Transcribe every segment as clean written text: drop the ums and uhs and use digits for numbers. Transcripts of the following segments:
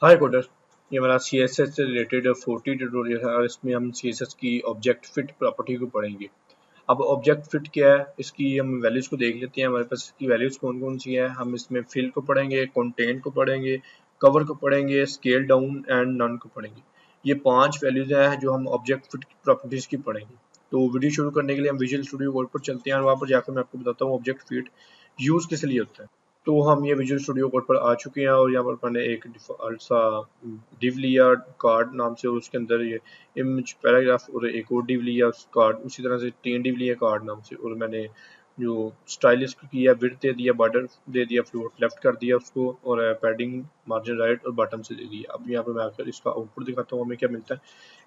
हाय coder, ये हमारा C S S से रिलेटेड 40 ट्यूटोरियल है और इसमें हम सी एस एस की ऑब्जेक्ट फिट प्रॉपर्टी को पढ़ेंगे। अब ऑब्जेक्ट फिट क्या है, इसकी हम वैल्यूज़ को देख लेते हैं। हमारे पास इसकी वैल्यूज़ कौन कौन सी है। हम इसमें फिल को पढ़ेंगे, कंटेंट को पढ़ेंगे, कवर को पढ़ेंगे, स्केल डाउन एंड नन को पढ़ेंगे। ये 5 वैल्यूज़ हैं जो हम ऑब्जेक्ट फिट की प्रॉपर्टीज़ की पढ़ेंगे। तो वीडियो शुरू करने के लिए हम विजुअल स्टूडियो कोड पर चलते हैं और वहाँ पर जाकर मैं आपको बताता हूँ ऑब्जेक्ट फिट यूज़ किस लिए होता है। तो हम ये विजुअल स्टूडियो कोड पर आ चुके हैं और यहाँ पर मैंने एक डिफ़ॉल्ट सा डिव लिया कार्ड नाम से, और उसके अंदर ये इमेज पैराग्राफ और एक और डिव लिया उस कार्ड, उसी तरह से 3 डिव लिया कार्ड नाम से, और मैंने जो स्टाइलिश किया विड्थ दे दिया, बॉर्डर दे दिया, फ्लोट लेफ्ट कर दिया उसको, और पैडिंग मार्जिन राइट और बॉटम से दे दिया। अब यहाँ पे मैं आकर इसका आउटपुट दिखाता हूँ हमें क्या मिलता है।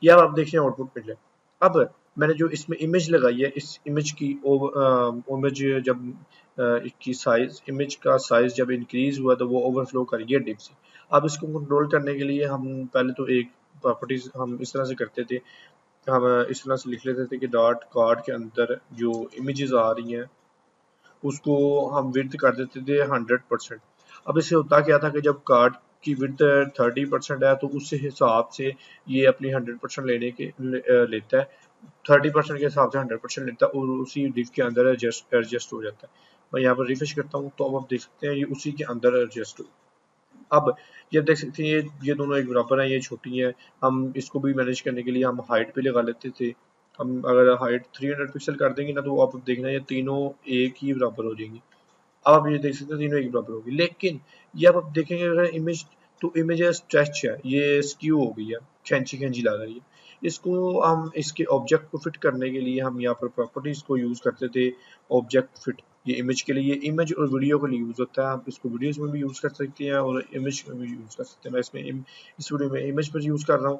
यह आप देखिए आउटपुट मिल जाए। अब मैंने जो इसमें इमेज लगाई है, इस इमेज की इमेज जब की साइज, इमेज का साइज जब इंक्रीज हुआ तो वो ओवरफ्लो कर गया डिव से। अब इसको कंट्रोल करने के लिए हम पहले तो एक प्रॉपर्टीज हम इस तरह से करते थे। हम इस तरह से लिख लेते थे कि डॉट कार्ड के अंदर जो इमेजेस आ रही हैं उसको हम विड्थ कर देते थे 100%। अब इससे होता क्या था कि जब कार्ड की विड्थ 30% है तो उस हिसाब से ये अपनी 100% लेता है। 30% के हिसाब से 100% लेता है और उसी डिव के अंदर एडजस्ट हो जाता है। मैं यहाँ पर रिफ्रेश करता हूँ तो अब आप देख सकते हैं ये उसी के अंदर एडजस्ट हो। अब ये देख सकते हैं ये दोनों एक बराबर हैं, ये छोटी हैं। हम इसको भी मैनेज करने के लिए हम हाइट पे लगा लेते थे। हम अगर हाइट 300 पिक्सल कर देंगे ना तो आप देखना ये तीनों एक ही बराबर हो जाएंगी। अब आप ये देख सकते हैं तीनों एक बराबर होगी, लेकिन ये आप देखेंगे अगर इमेज, तो इमेज स्ट्रेच है, ये स्क्यू हो गई है, खींची खींची लग रही है। इसको हम इसके ऑब्जेक्ट को फिट करने के लिए हम यहाँ पर प्रॉपर्टीज को यूज करते थे। ऑब्जेक्ट फिट ये इमेज के लिए, इमेज और वीडियो के लिए यूज होता है। आप इसको वीडियोस में भी यूज कर सकते हैं और इमेज में भी यूज कर सकते हैं। मैं इसमें इस वीडियो में इमेज पर यूज कर रहा हूँ।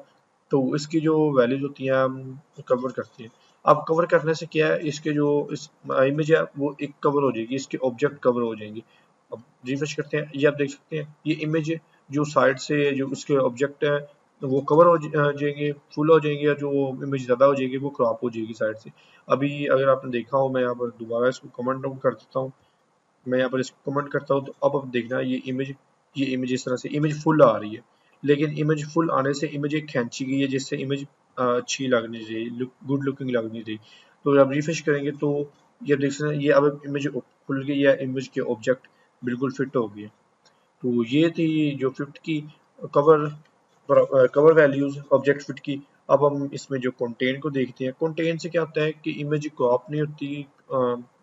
तो इसकी जो वैल्यूज होती हैं हम कवर करते हैं। अब कवर करने से क्या है, इसके जो इस इमेज है वो एक कवर हो जाएगी, इसके ऑब्जेक्ट कवर हो जाएंगे। अब रिफ्रेश करते हैं, ये आप देख सकते हैं ये इमेज जो साइड से जो उसके ऑब्जेक्ट है वो कवर हो जाएंगे, फुल हो जाएंगे, या जो इमेज ज़्यादा हो जाएगी वो क्रॉप हो जाएगी साइड से। अभी अगर आपने देखा हो, मैं यहाँ पर दोबारा इसको कमेंट डाउन कर देता हूँ। मैं यहाँ पर इसको कमेंट करता हूँ तो अब आप देखना ये इमेज इस तरह से इमेज फुल आ रही है। लेकिन इमेज फुल आने से इमेज एक खींची गई है जिससे इमेज अच्छी लगनी चाहिए, गुड लुकिंग लगनी चाहिए। तो जब रिफ्रेश करेंगे तो ये देख सकते हैं ये अब इमेज खुल गई है, इमेज के ऑब्जेक्ट बिल्कुल फिट हो गए। तो ये थी जो फिट की cover cover values object fit की। अब हम इसमें जो कंटेंट को देखते हैं, कंटेंट से क्या होता है कि इमेज क्रॉप नहीं होती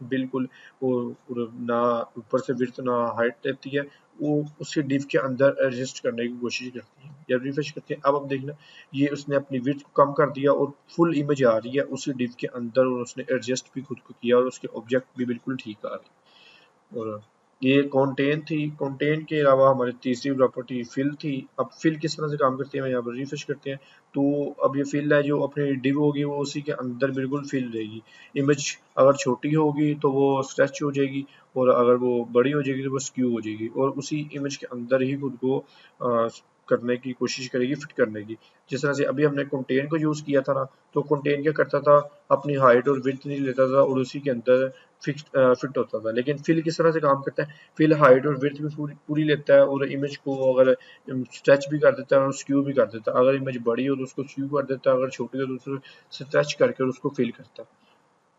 बिल्कुल, और ना ऊपर से विड्थ ना हाइट रहती है, वो उसके डिव के अंदर एडजस्ट करने की कोशिश करती है। जब रिफ्रेश करते हैं अब आप देखना ये उसने अपनी विड्थ को कम कर दिया और फुल इमेज आ रही है उसी डिव के अंदर, और उसने एडजस्ट भी खुद को किया और उसके ऑब्जेक्ट भी बिल्कुल ठीक आ रहे हैं। और ये कंटेंट थी। कंटेंट के अलावा हमारी तीसरी प्रॉपर्टी फिल थी। अब फिल किस तरह से काम करती है, मैं यहाँ पर रिफ्रेश करते हैं तो अब ये फिल है जो अपनी डिव होगी वो उसी के अंदर बिल्कुल फिल रहेगी। इमेज अगर छोटी होगी तो वो स्ट्रेच हो जाएगी, और अगर वो बड़ी हो जाएगी तो वो स्क्यू हो जाएगी, और उसी इमेज के अंदर ही खुद को करने की कोशिश करेगी, फिट करने की। जिस तरह से अभी हमने कंटेंट को यूज़ किया था ना, तो कंटेंट क्या करता था, अपनी हाइट और विड्थ नहीं लेता था और उसी के अंदर फिट होता था। लेकिन फिल किस तरह से काम करता है, फिल हाइट और विड्थ भी पूरी पूरी लेता है और इमेज को अगर स्ट्रेच भी कर देता है और स्क्यू भी कर देता है। अगर इमेज बड़ी हो तो उसको स्क्यू कर देता है, अगर छोटी हो तो उसको स्ट्रेच करके उसको फिल करता है।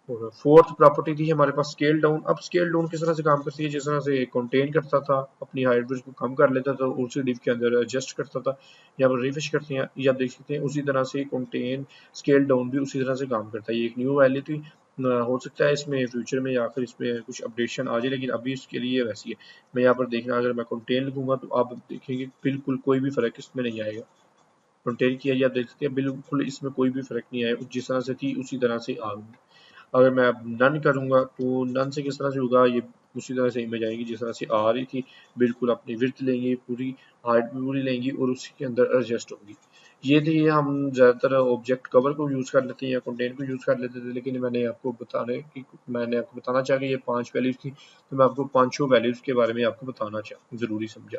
और फोर्थ प्रॉपर्टी थी हमारे पास स्केल डाउन। अब स्केल डाउन किस तरह से काम करती है, जिस तरह से कंटेन करता था अपनी हाइट विड्थ को कम कर लेता था, उसी डिव के अंदर एडजस्ट करता था। यहाँ पर रिफ्रेश करते हैं, ये आप देख सकते हैं उसी तरह से कंटेन स्केल डाउन भी उसी तरह से काम करता है। ये एक न्यू वैल्यू थी, हो सकता है इसमें फ्यूचर में या फिर इसमें कुछ अपडेशन आ जाए, लेकिन अभी इसके लिए वैसी है। मैं यहाँ पर देखना, अगर मैं कंटेन लिखूंगा तो आप देखेंगे बिल्कुल कोई भी फर्क इसमें नहीं आएगा। कंटेन किया आप देख सकते हैं बिल्कुल इसमें कोई भी फर्क नहीं आया, जिस तरह से थी उसी तरह से आ गई। अगर मैं अब नन करूँगा तो नन से किस तरह से होगा, ये उसी तरह से इमेज आएगी जिस तरह से आ रही थी। बिल्कुल अपनी विड्थ लेंगे, पूरी हाइट भी पूरी लेंगी और उसी के अंदर एडजस्ट होगी। ये थी, हम ज़्यादातर ऑब्जेक्ट कवर को यूज़ कर लेते हैं या कंटेंट को यूज़ कर लेते थे, लेकिन मैंने आपको बताना चाहा कि ये 5 वैल्यूज़ थी, तो मैं आपको पाँचों वैल्यूज़ के बारे में आपको बताना चाहा, ज़रूरी समझा।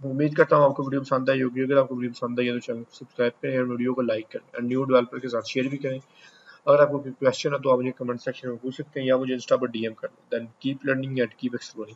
उम्मीद करता हूँ आपको वीडियो पसंद आई होगी। अगर आपको वीडियो पसंद आई है तो चैनल को सब्सक्राइब करें और वीडियो को लाइक करें और न्यू डेवलपर के साथ शेयर भी करें। अगर आपको कोई क्वेश्चन है तो आप मुझे कमेंट सेक्शन में पूछ सकते हैं या मुझे इंस्टा पर डीएम कर दें। Then keep learning and keep exploring.